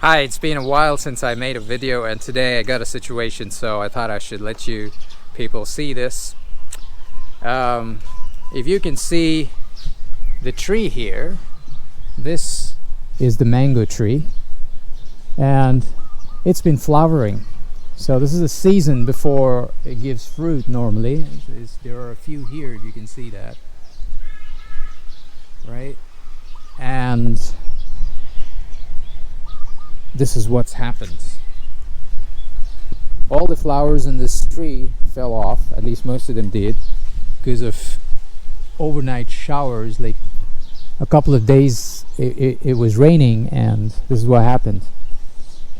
Hi, it's been a while since I made a video, and today I got a situation, so I thought I should let you people see this. If you can see the tree here, this is the mango tree, and it's been flowering. So this is the season before it gives fruit normally. There are a few here, if you can see that, right? And this is what's happened. All the flowers in this tree fell off, at least most of them did, because of overnight showers. Like a couple of days it was raining, and this is what happened.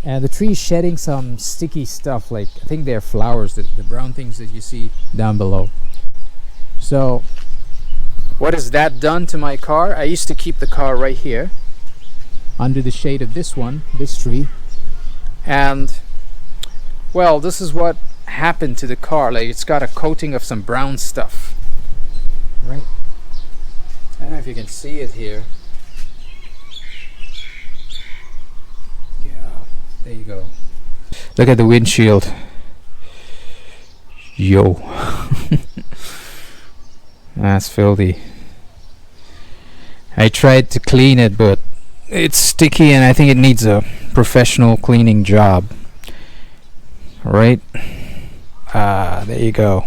And the tree is shedding some sticky stuff, like I think they're flowers, the brown things that you see down below. So what has that done to my car? I used to keep the car right here under the shade of this tree, and well, this is what happened to the car. Like, it's got a coating of some brown stuff, right? I don't know if you can see it here. Yeah, there you go. Look at the windshield. Yo. That's filthy. I tried to clean it, but it's sticky, and I think it needs a professional cleaning job. Right? There you go.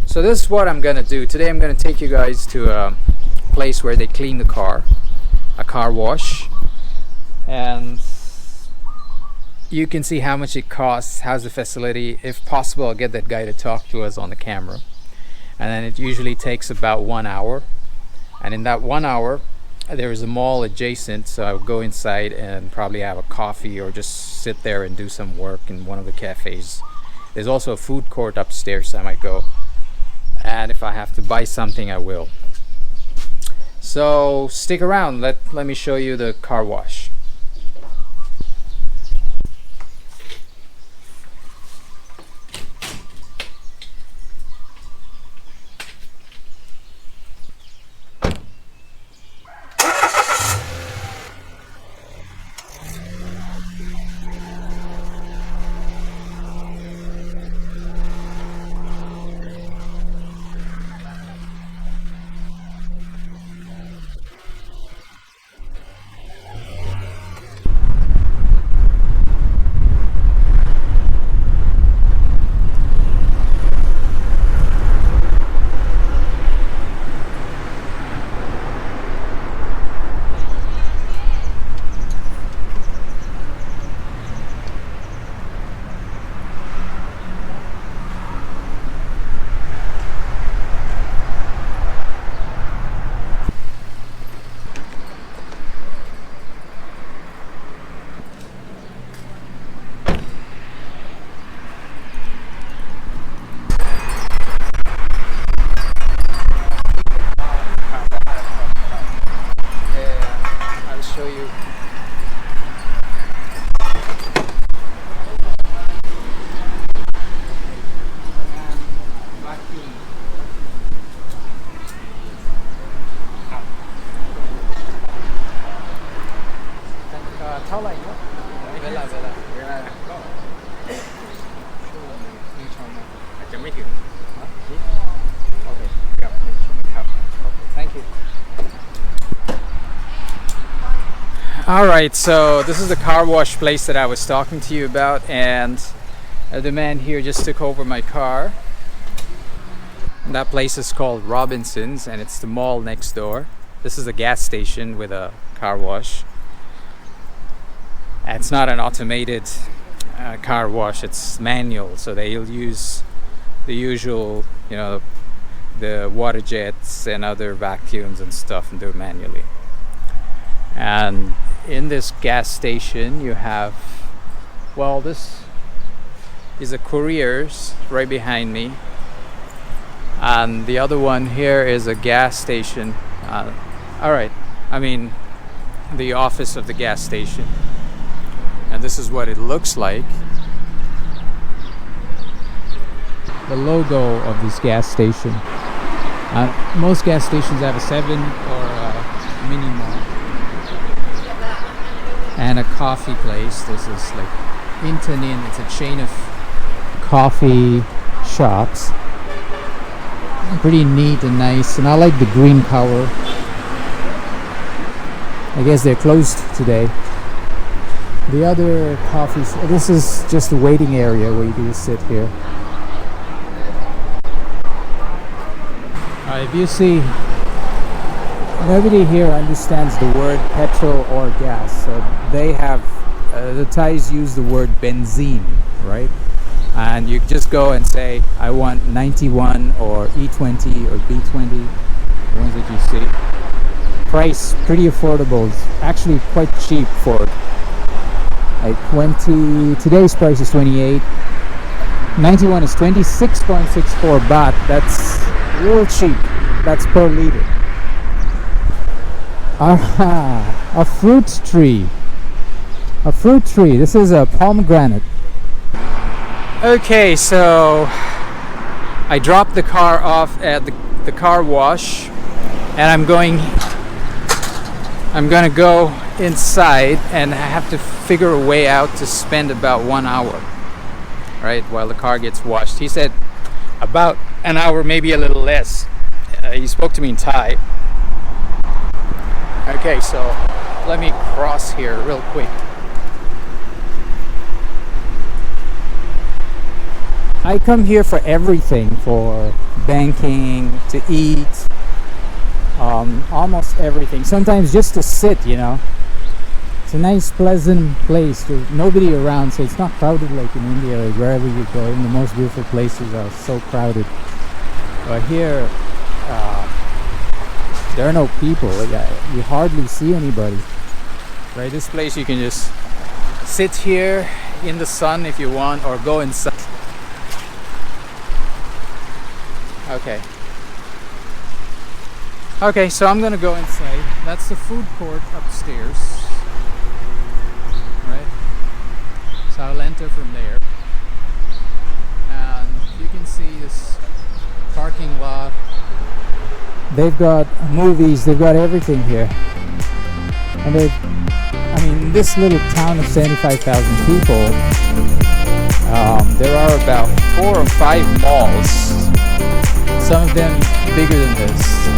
So this is what I'm gonna do. Today I'm gonna take you guys to a place where they clean the car, a car wash, and you can see how much it costs, how's the facility. If possible, I'll get that guy to talk to us on the camera. And then it usually takes about 1 hour. And in that 1 hour, there is a mall adjacent, so I would go inside and probably have a coffee or just sit there and do some work in one of the cafes. There's also a food court upstairs I might go, and if I have to buy something I will. So stick around, let me show you the car wash. Alright, so this is the car wash place that I was talking to you about, and the man here just took over my car. And that place is called Robinson's, and it's the mall next door. This is a gas station with a car wash. And it's not an automated car wash, it's manual, so they'll use the usual, the water jets and other vacuums and stuff, and do it manually. And in this gas station you have, well, this is a Courier's right behind me, and the other one here is a gas station. Alright, I mean the office of the gas station, and this is what it looks like. The logo of this gas station. Most gas stations have a 7 or a mini mart. coffee place. This is like Intanin. It's a chain of coffee shops. Pretty neat and nice, and I like the green color. I guess they're closed today. The other coffees, this is just a waiting area where you can just sit here. If you see, nobody here understands the word petrol or gas. So they have, the Thais use the word benzene, right? And you just go and say, I want 91 or E20 or B20, the ones that you see. Price, pretty affordable. It's actually quite cheap for like 20, today's price is 28. 91 is 26.64 baht. That's real cheap. That's per liter. A fruit tree. A fruit tree. This is a pomegranate. Okay, so I dropped the car off at the car wash, and I'm gonna go inside, and I have to figure a way out to spend about 1 hour, right, while the car gets washed. He said about an hour, maybe a little less. He spoke to me in Thai. Okay, so let me cross here real quick. I come here for everything, for banking, to eat, almost everything. Sometimes just to sit, you know. It's a nice, pleasant place. There's nobody around, so it's not crowded like in India or wherever you go. Even the most beautiful places are so crowded. But here, there are no people. You hardly see anybody. Right, this place you can just sit here in the sun if you want, or go inside. Okay, so I'm gonna go inside. That's the food court upstairs, right? So I'll enter from there, and you can see this parking lot. They've got movies, they've got everything here, and this little town of 75,000 people, there are about 4 or 5 malls. Some of them bigger than this.